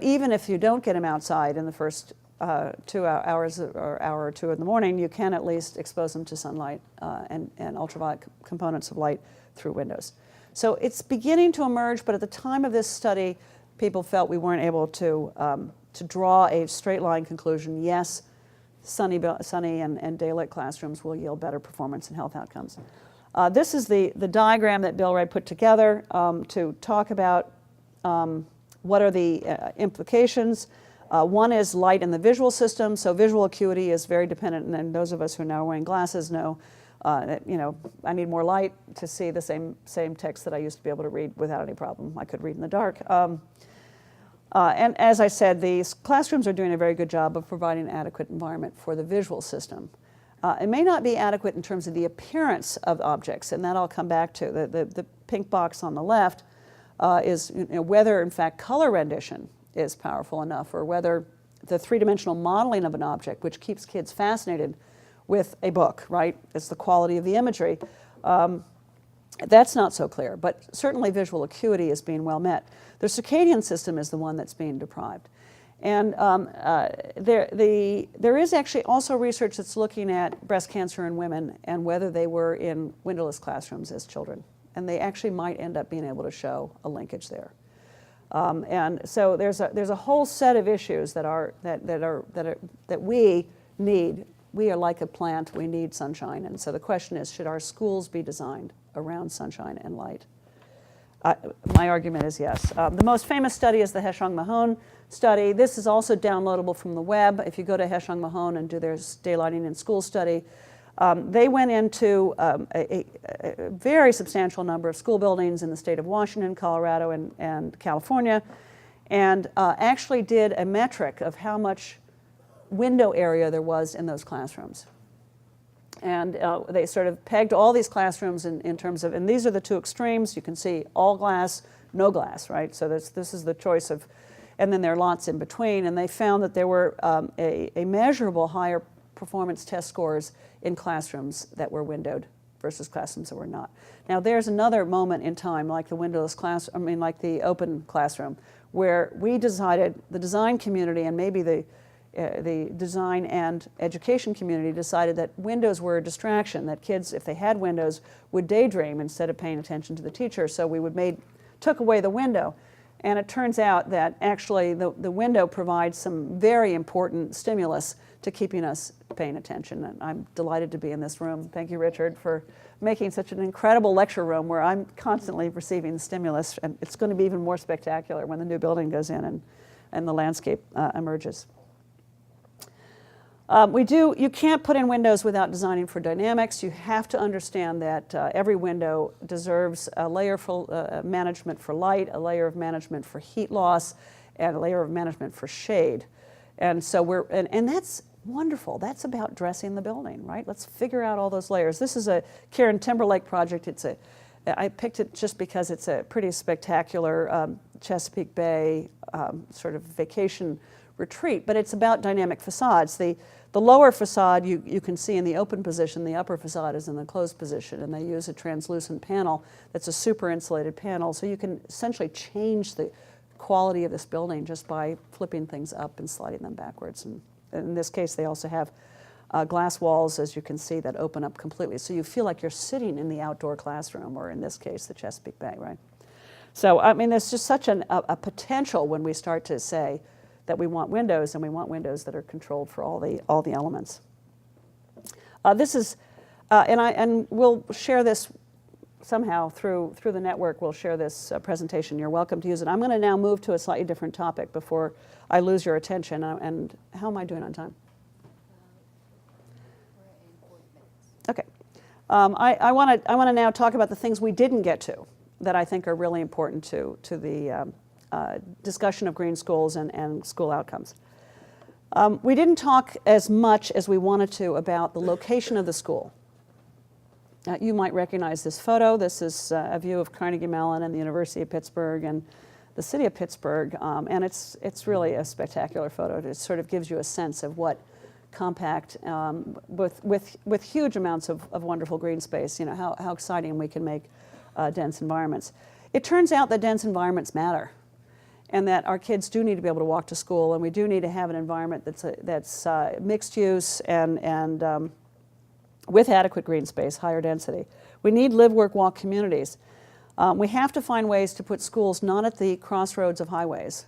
even if you don't get them outside in the first 2 hours or hour or two in the morning, you can at least expose them to sunlight and ultraviolet components of light through windows. So it's beginning to emerge, but at the time of this study, people felt we weren't able to draw a straight line conclusion. Yes, sunny and daylit classrooms will yield better performance and health outcomes. This is the diagram that Bill Ray put together to talk about what are the implications. One is light in the visual system. So visual acuity is very dependent, and those of us who are now wearing glasses know that, I need more light to see the same text that I used to be able to read without any problem. I could read in the dark. And as I said, these classrooms are doing a very good job of providing an adequate environment for the visual system. It may not be adequate in terms of the appearance of objects, and that I'll come back to. The pink box on the left is whether, in fact, color rendition is powerful enough, or whether the three-dimensional modeling of an object, which keeps kids fascinated with a book, right? It's the quality of the imagery. That's not so clear, but certainly visual acuity is being well met. The circadian system is the one that's being deprived. And there is actually also research that's looking at breast cancer in women and whether they were in windowless classrooms as children. And they actually might end up being able to show a linkage there. And so there's a whole set of issues that we need. We are like a plant, we need sunshine. And so the question is, should our schools be designed around sunshine and light? My argument is yes. The most famous study is the Heschong-Mahon study. This is also downloadable from the web. If you go to Heschong-Mahon and do their daylighting in school study, they went into a very substantial number of school buildings in the state of Washington, Colorado, and California, and actually did a metric of how much window area there was in those classrooms. And they sort of pegged all these classrooms in terms of, and these are the two extremes. You can see all glass, no glass, right? So this is the choice of, and then there are lots in between. And they found that there were a measurable higher performance test scores in classrooms that were windowed versus classrooms that were not. Now there's another moment in time, like the windowless class, I mean like the open classroom, where we decided, the design community and maybe the design and education community decided that windows were a distraction, that kids, if they had windows, would daydream instead of paying attention to the teacher. So we took away the window. And it turns out that actually the window provides some very important stimulus to keeping us paying attention. And I'm delighted to be in this room. Thank you, Richard, for making such an incredible lecture room where I'm constantly receiving stimulus. And it's going to be even more spectacular when the new building goes in and the landscape emerges. You can't put in windows without designing for dynamics. You have to understand that every window deserves a layer for management for light, a layer of management for heat loss, and a layer of management for shade. And so and that's wonderful. That's about dressing the building, right? Let's figure out all those layers. This is a Karen Timberlake project. I picked it just because it's a pretty spectacular Chesapeake Bay sort of vacation retreat, but it's about dynamic facades. The lower facade you can see in the open position, the upper facade is in the closed position, and they use a translucent panel that's a super insulated panel, so you can essentially change the quality of this building just by flipping things up and sliding them backwards. And in this case, they also have glass walls, as you can see, that open up completely, so you feel like you're sitting in the outdoor classroom, or in this case, the Chesapeake Bay, right? So, I mean, there's just such a potential when we start to say that we want windows, and we want windows that are controlled for all the elements. This is, and we'll share this somehow through the network. We'll share this presentation. You're welcome to use it. I'm going to now move to a slightly different topic before I lose your attention. And how am I doing on time? Okay. I want to now talk about the things we didn't get to that I think are really important to the discussion of green schools and school outcomes. We didn't talk as much as we wanted to about the location of the school. You might recognize this photo. This is a view of Carnegie Mellon and the University of Pittsburgh and the city of Pittsburgh, and it's really a spectacular photo. It sort of gives you a sense of what compact, with huge amounts of wonderful green space, how exciting we can make dense environments. It turns out that dense environments matter, and that our kids do need to be able to walk to school, and we do need to have an environment that's mixed use and with adequate green space, higher density. We need live, work, walk communities. We have to find ways to put schools not at the crossroads of highways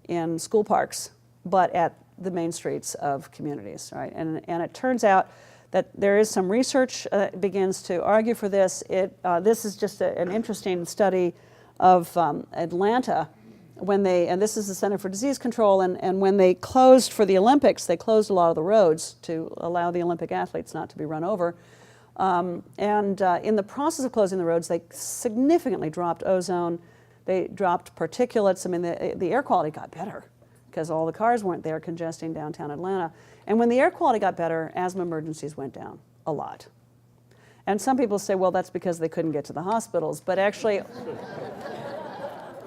in school parks, but at the main streets of communities, right? And it turns out that there is some research that begins to argue for this. This is just an interesting study of Atlanta, and this is the Center for Disease Control, and when they closed for the Olympics, they closed a lot of the roads to allow the Olympic athletes not to be run over. In the process of closing the roads, they significantly dropped ozone, they dropped particulates. I mean, the air quality got better because all the cars weren't there congesting downtown Atlanta. And when the air quality got better, asthma emergencies went down a lot. And some people say, well, that's because they couldn't get to the hospitals. But actually,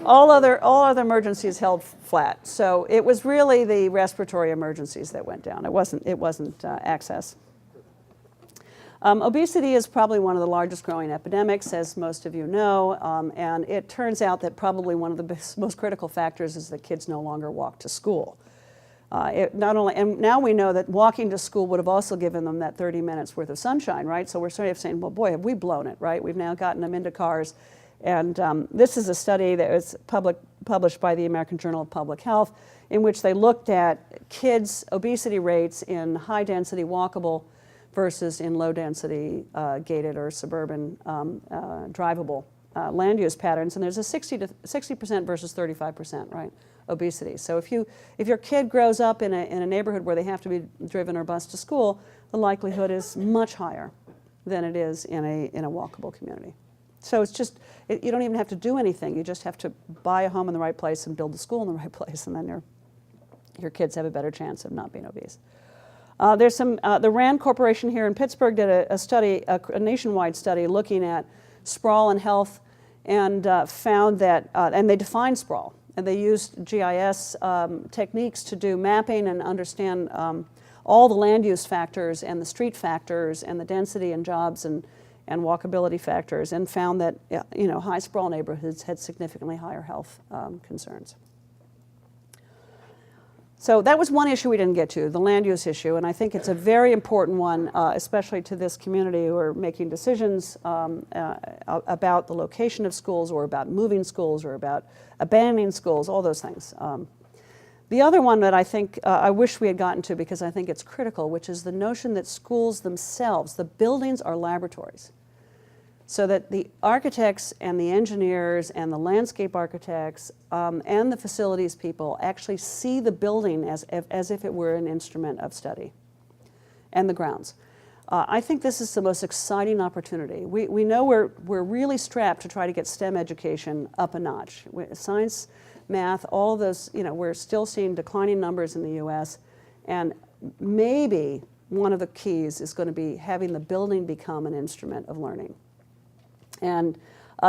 all other emergencies held flat. So it was really the respiratory emergencies that went down. It wasn't access. Obesity is probably one of the largest growing epidemics, as most of you know, and it turns out that probably one of the most critical factors is that kids no longer walk to school. And now we know that walking to school would have also given them that 30 minutes worth of sunshine, right? So we're sort of saying, well, boy, have we blown it, right? We've now gotten them into cars. And this is a study that was published by the American Journal of Public Health, in which they looked at kids' obesity rates in high-density walkable versus in low-density gated or suburban drivable land use patterns. And there's a 60% versus 35%, right, obesity. So if your kid grows up in a neighborhood where they have to be driven or bused to school, the likelihood is much higher than it is in a walkable community. So it's just, you don't even have to do anything. You just have to buy a home in the right place and build a school in the right place, and then your kids have a better chance of not being obese. There's the RAND Corporation here in Pittsburgh did a study, a nationwide study looking at sprawl and health, and found that, and they defined sprawl, and they used GIS techniques to do mapping and understand all the land use factors and the street factors and the density and jobs and walkability factors, and found that high sprawl neighborhoods had significantly higher health concerns. So that was one issue we didn't get to, the land use issue, and I think it's a very important one, especially to this community who are making decisions about the location of schools, or about moving schools, or about abandoning schools, all those things. The other one that I think I wish we had gotten to, because I think it's critical, which is the notion that schools themselves, the buildings, are laboratories. So that the architects and the engineers and the landscape architects and the facilities people actually see the building as if it were an instrument of study, and the grounds. I think this is the most exciting opportunity. We know we're really strapped to try to get STEM education up a notch. Science, math, all of those, we're still seeing declining numbers in the US, and maybe one of the keys is going to be having the building become an instrument of learning. And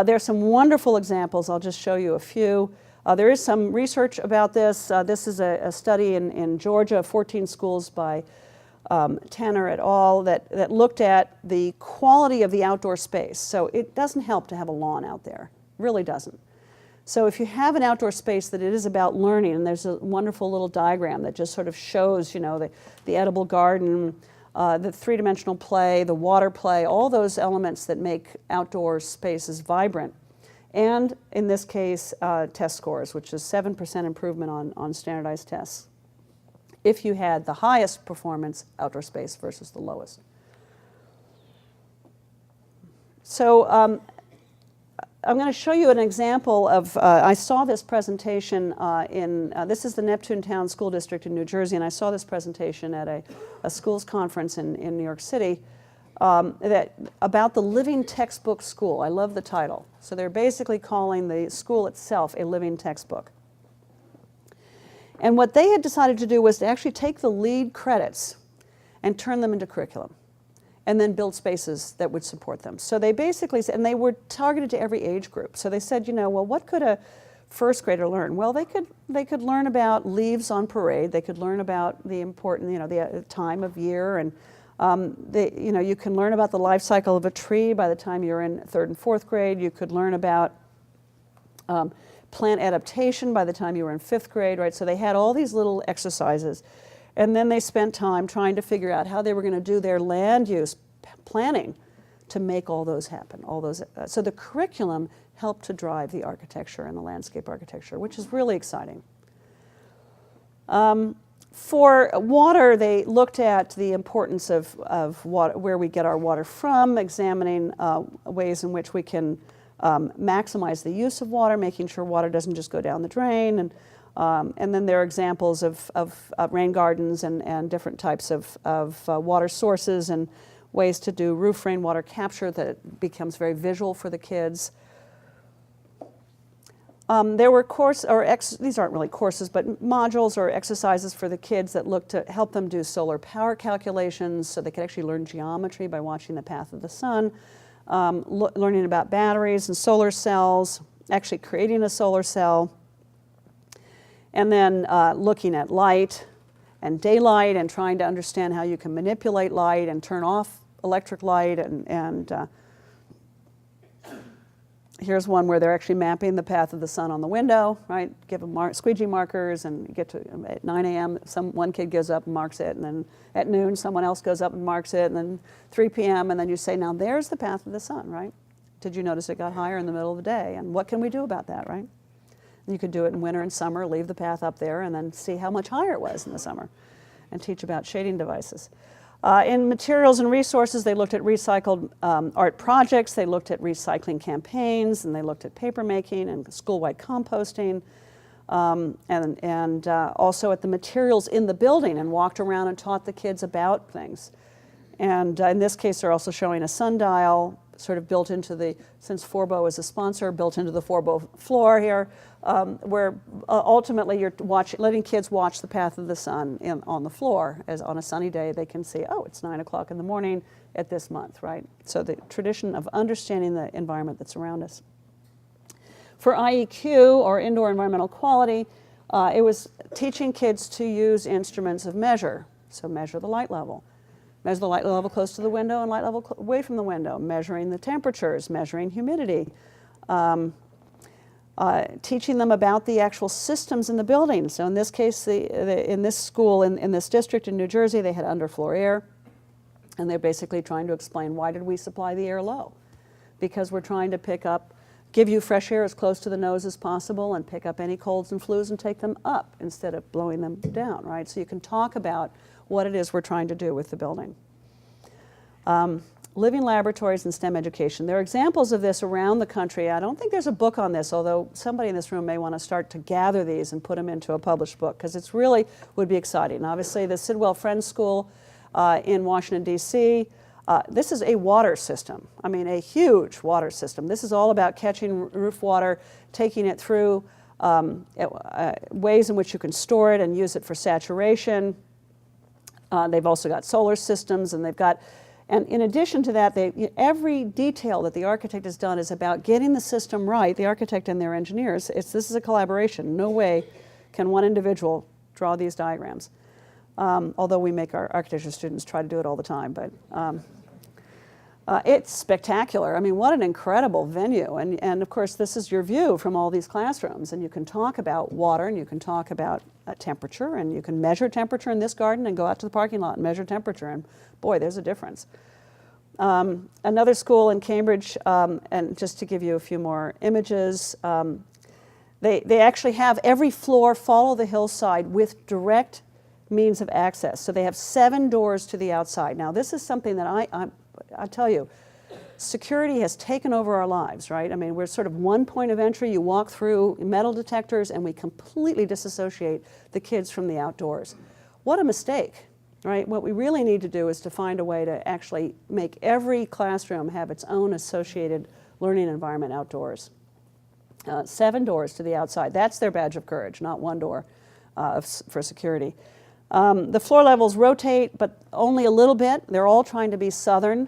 there's some wonderful examples. I'll just show you a few. There is some research about this. This is a study in Georgia, 14 schools by Tanner et al. that looked at the quality of the outdoor space. So it doesn't help to have a lawn out there. It really doesn't. So if you have an outdoor space that it is about learning, and there's a wonderful little diagram that just sort of shows, the edible garden, the three-dimensional play, the water play, all those elements that make outdoor spaces vibrant. And in this case, test scores, which is 7% improvement on standardized tests, if you had the highest performance outdoor space versus the lowest. So I'm going to show you an example of, I saw this presentation this is the Neptune Town School District in New Jersey, and I saw this presentation at a schools conference in New York City about the living textbook school. I love the title. So they're basically calling the school itself a living textbook. And what they had decided to do was to actually take the lead credits and turn them into curriculum, and then build spaces that would support them. So they basically said, and they were targeted to every age group. So they said, well, what could a first grader learn? Well, they could learn about leaves on parade. They could learn about the important, the time of year, and you can learn about the life cycle of a tree by the time you're in 3rd and 4th grade. You could learn about plant adaptation by the time you were in 5th grade, right? So they had all these little exercises. And then they spent time trying to figure out how they were going to do their land use planning to make all those happen. So the curriculum helped to drive the architecture and the landscape architecture, which is really exciting. For water, they looked at the importance of water, where we get our water from, examining ways in which we can maximize the use of water, making sure water doesn't just go down the drain, and then there are examples of rain gardens and different types of water sources and ways to do roof rainwater capture that becomes very visual for the kids. There were these aren't really courses, but modules or exercises for the kids that look to help them do solar power calculations so they could actually learn geometry by watching the path of the sun, learning about batteries and solar cells, actually creating a solar cell, and then looking at light and daylight and trying to understand how you can manipulate light and turn off electric light. And here's one where they're actually mapping the path of the sun on the window, right? Give them squeegee markers, and you get to at 9 a.m. one kid goes up and marks it, and then at noon someone else goes up and marks it, and then 3 p.m. and then you say, now there's the path of the sun, right? Did you notice it got higher in the middle of the day? And what can we do about that, right? You could do it in winter and summer, leave the path up there, and then see how much higher it was in the summer, and teach about shading devices. In materials and resources, they looked at recycled art projects, they looked at recycling campaigns, and they looked at paper making and school-wide composting, and also at the materials in the building, and walked around and taught the kids about things. And in this case, they're also showing a sundial sort of built into the, since Forbo is a sponsor, built into the Forbo floor here, where ultimately you're letting kids watch the path of the sun on the floor, as on a sunny day they can see, oh, it's 9 o'clock in the morning at this month, right? So the tradition of understanding the environment that's around us. For IEQ, or indoor environmental quality, it was teaching kids to use instruments of measure. So measure the light level. Measure the light level close to the window and light level away from the window, measuring the temperatures, measuring humidity, teaching them about the actual systems in the building. So in this case, in this school, in this district in New Jersey, they had underfloor air, and they're basically trying to explain, why did we supply the air low? Because we're trying to give you fresh air as close to the nose as possible and pick up any colds and flus and take them up instead of blowing them down, right? So you can talk about what it is we're trying to do with the building. Living laboratories and STEM education. There are examples of this around the country. I don't think there's a book on this, although somebody in this room may want to start to gather these and put them into a published book, because it's really would be exciting. Obviously, the Sidwell Friends School in Washington, D.C., this is a water system. I mean, a huge water system. This is all about catching roof water, taking it through ways in which you can store it and use it for saturation. They've also got solar systems, and they've got, and in addition to that, every detail that the architect has done is about getting the system right, the architect and their engineers. This is a collaboration. No way can one individual draw these diagrams, although we make our architecture students try to do it all the time. But it's spectacular. I mean, what an incredible venue. And of course, this is your view from all these classrooms, and you can talk about water, and you can talk about temperature, and you can measure temperature in this garden and go out to the parking lot and measure temperature, and boy, there's a difference. Another school in Cambridge, and just to give you a few more images, they actually have every floor follow the hillside with direct means of access. So they have 7 doors to the outside. Now, this is something that I tell you, security has taken over our lives, right? I mean, we're sort of one point of entry. You walk through metal detectors, and we completely disassociate the kids from the outdoors. What a mistake, right? What we really need to do is to find a way to actually make every classroom have its own associated learning environment outdoors. 7 doors to the outside. That's their badge of courage, not 1 door for security. The floor levels rotate, but only a little bit. They're all trying to be southern,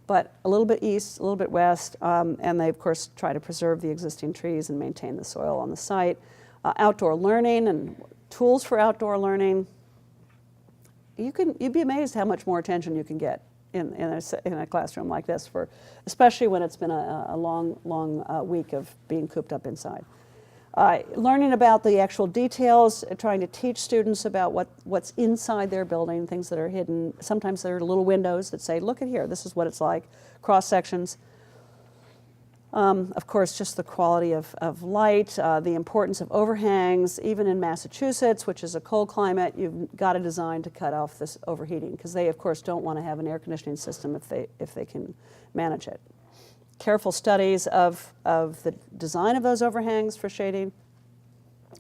but a little bit east, a little bit west, and they, of course, try to preserve the existing trees and maintain the soil on the site. Outdoor learning and tools for outdoor learning. You'd be amazed how much more attention you can get in a classroom like this, especially when it's been a long week of being cooped up inside. Learning about the actual details, trying to teach students about what's inside their building, things that are hidden. Sometimes there are little windows that say, look at here, this is what it's like, cross sections. Of course, just the quality of light, the importance of overhangs. Even in Massachusetts, which is a cold climate, you've got to design to cut off this overheating, because they, of course, don't want to have an air conditioning system if they can manage it. Careful studies of the design of those overhangs for shading.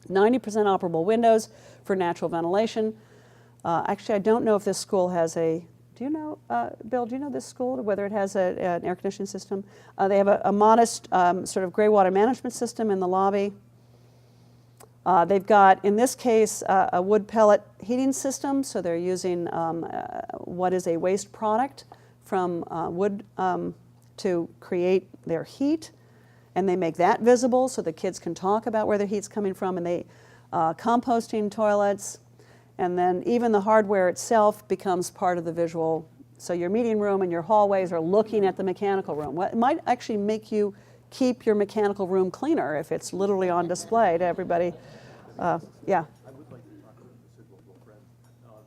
90% operable windows for natural ventilation. Actually, I don't know if this school has a, do you know, Bill, do you know this school, whether it has an air conditioning system? They have a modest sort of gray water management system in the lobby. They've got, in this case, a wood pellet heating system, so they're using what is a waste product from wood to create their heat, and they make that visible so the kids can talk about where their heat's coming from, and they composting toilets, and then even the hardware itself becomes part of the visual. So your meeting room and your hallways are looking at the mechanical room. Well, it might actually make you keep your mechanical room cleaner if it's literally on display to everybody. Yeah. I would like to talk to the local friend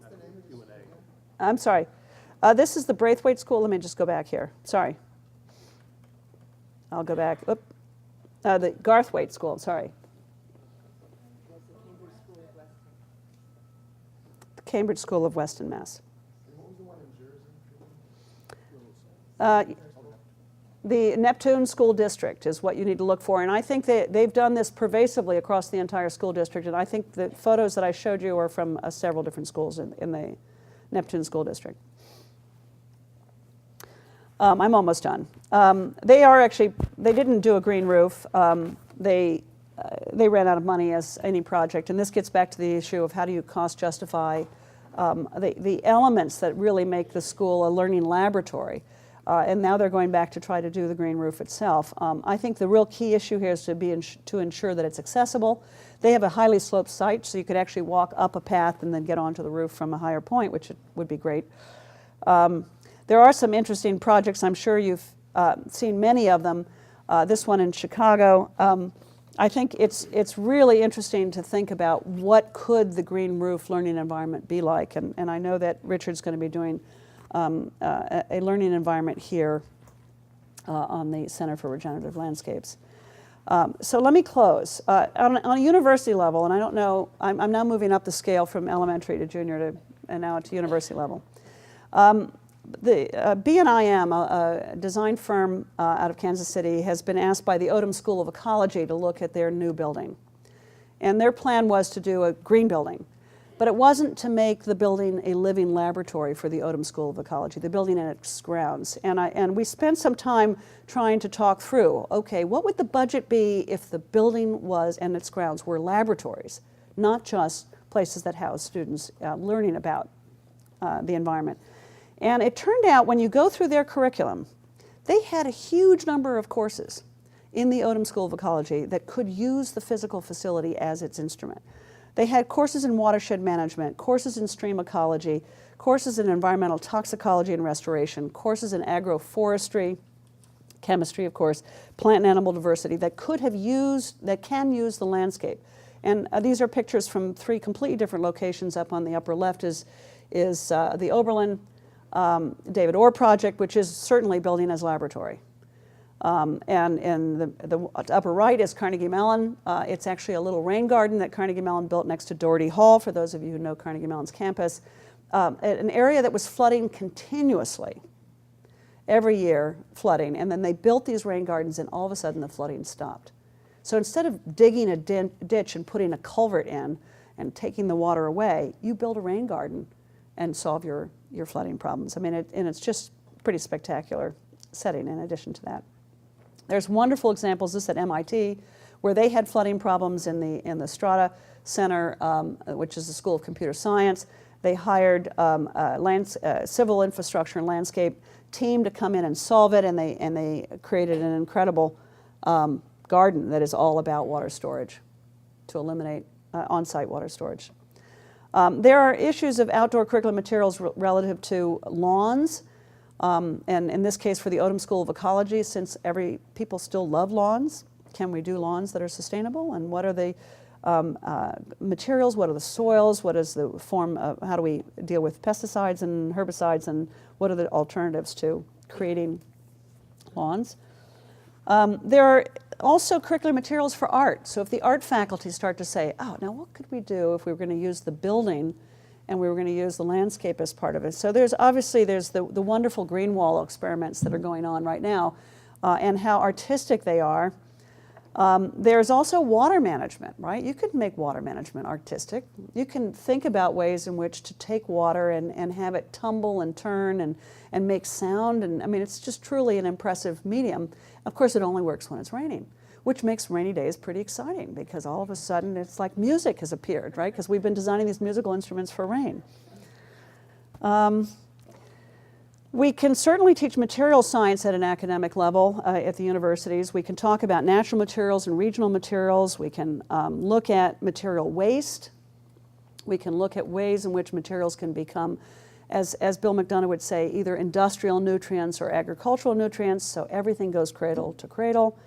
after the Q&A. I'm sorry. This is the Braithwaite School. Let me just go back here. Sorry. I'll go back. Oop. The Garthwaite School, sorry. The Cambridge School of Weston, Mass. The Neptune School District is what you need to look for, and I think they've done this pervasively across the entire school district, and I think the photos that I showed you are from several different schools in the Neptune School District. I'm almost done. They didn't do a green roof. They ran out of money as any project, and this gets back to the issue of how do you cost justify the elements that really make the school a learning laboratory. And now they're going back to try to do the green roof itself. I think the real key issue here is to ensure that it's accessible. They have a highly sloped site, so you could actually walk up a path and then get onto the roof from a higher point, which would be great. There are some interesting projects. I'm sure you've seen many of them. This one in Chicago. I think it's really interesting to think about what could the green roof learning environment be like. And I know that Richard's going to be doing a learning environment here on the Center for Regenerative Landscapes. So let me close. On a university level, and I don't know, I'm now moving up the scale from elementary to junior and now to university level. The B&IM, a design firm out of Kansas City, has been asked by the Odom School of Ecology to look at their new building. And their plan was to do a green building. But it wasn't to make the building a living laboratory for the Odom School of Ecology, the building and its grounds. And we spent some time trying to talk through, okay, what would the budget be if the building and its grounds were laboratories, not just places that house students learning about the environment. And it turned out when you go through their curriculum, they had a huge number of courses in the Odom School of Ecology that could use the physical facility as its instrument. They had courses in watershed management, courses in stream ecology, courses in environmental toxicology and restoration, courses in agroforestry, chemistry, of course, plant and animal diversity that can use the landscape. And these are pictures from 3 completely different locations. Up on the upper left is the Oberlin David Orr project, which is certainly building as laboratory. And in the upper right is Carnegie Mellon. It's actually a little rain garden that Carnegie Mellon built next to Doherty Hall, for those of you who know Carnegie Mellon's campus. An area that was flooding continuously, every year flooding, and then they built these rain gardens and all of a sudden the flooding stopped. So instead of digging a ditch and putting a culvert in and taking the water away, you build a rain garden and solve your flooding problems. I mean, and it's just pretty spectacular setting in addition to that. There's wonderful examples, this at MIT, where they had flooding problems in the Strata Center, which is the School of Computer Science. They hired civil infrastructure and landscape team to come in and solve it, and they created an incredible garden that is all about water storage, to eliminate on-site water storage. There are issues of outdoor curriculum materials relative to lawns. And in this case for the Odom School of Ecology, since people still love lawns, can we do lawns that are sustainable? And what are the materials, what are the soils, what is the form of, how do we deal with pesticides and herbicides, and what are the alternatives to creating lawns? There are also curricular materials for art. So if the art faculty start to say, oh, now what could we do if we were going to use the building and we were going to use the landscape as part of it. So there's the wonderful green wall experiments that are going on right now, and how artistic they are. There's also water management, right? You could make water management artistic. You can think about ways in which to take water and have it tumble and turn and make sound. And I mean, it's just truly an impressive medium. Of course, it only works when it's raining. which makes rainy days pretty exciting because all of a sudden it's like music has appeared, right? Because we've been designing these musical instruments for rain. We can certainly teach material science at an academic level at the universities. We can talk about natural materials and regional materials. We can look at material waste. We can look at ways in which materials can become, as Bill McDonough would say, either industrial nutrients or agricultural nutrients, so everything goes cradle to cradle.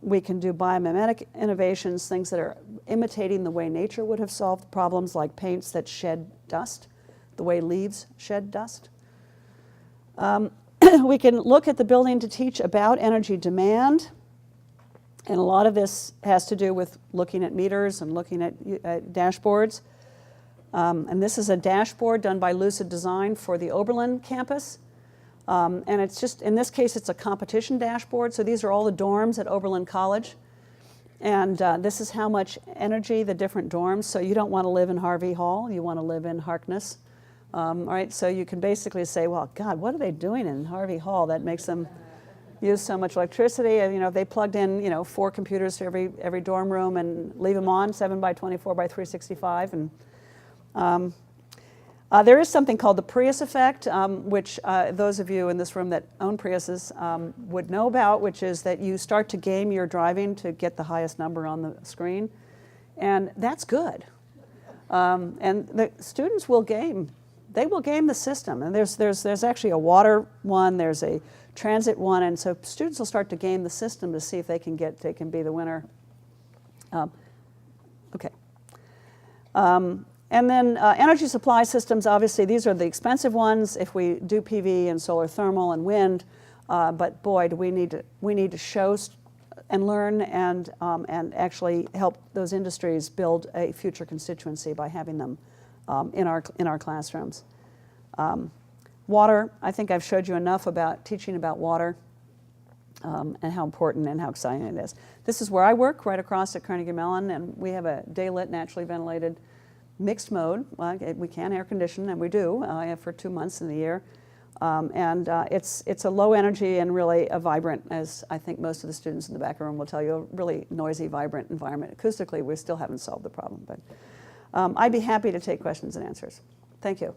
We can do biomimetic innovations, things that are imitating the way nature would have solved problems, like paints that shed dust, the way leaves shed dust. We can look at the building to teach about energy demand, and a lot of this has to do with looking at meters and looking at dashboards. And this is a dashboard done by Lucid Design for the Oberlin campus. And it's just, in this case, it's a competition dashboard. So these are all the dorms at Oberlin College. And this is how much energy the different dorms. So you don't want to live in Harvey Hall. You want to live in Harkness. All right, so you can basically say, well, God, what are they doing in Harvey Hall that makes them use so much electricity? And, you know, they plugged in, you know, 4 computers to every dorm room and leave them on, 7 by 24 by 365. And there is something called the Prius effect, which those of you in this room that own Priuses would know about, which is that you start to game your driving to get the highest number on the screen. And that's good. And the students will game. They will game the system. And there's actually a water one, there's a transit one, and so students will start to game the system to see if they can be the winner. Okay. And then energy supply systems, obviously, these are the expensive ones if we do PV and solar thermal and wind. But boy, do we need to show and learn and actually help those industries build a future constituency by having them in our classrooms. Water, I think I've showed you enough about teaching about water and how important and how exciting it is. This is where I work, right across at Carnegie Mellon, and we have a day-lit, naturally ventilated, mixed mode. We can air condition, and we do for 2 months in the year. It's a low energy and really a vibrant, as I think most of the students in the back room will tell you, a really noisy, vibrant environment. Acoustically, we still haven't solved the problem, but I'd be happy to take questions and answers. Thank you.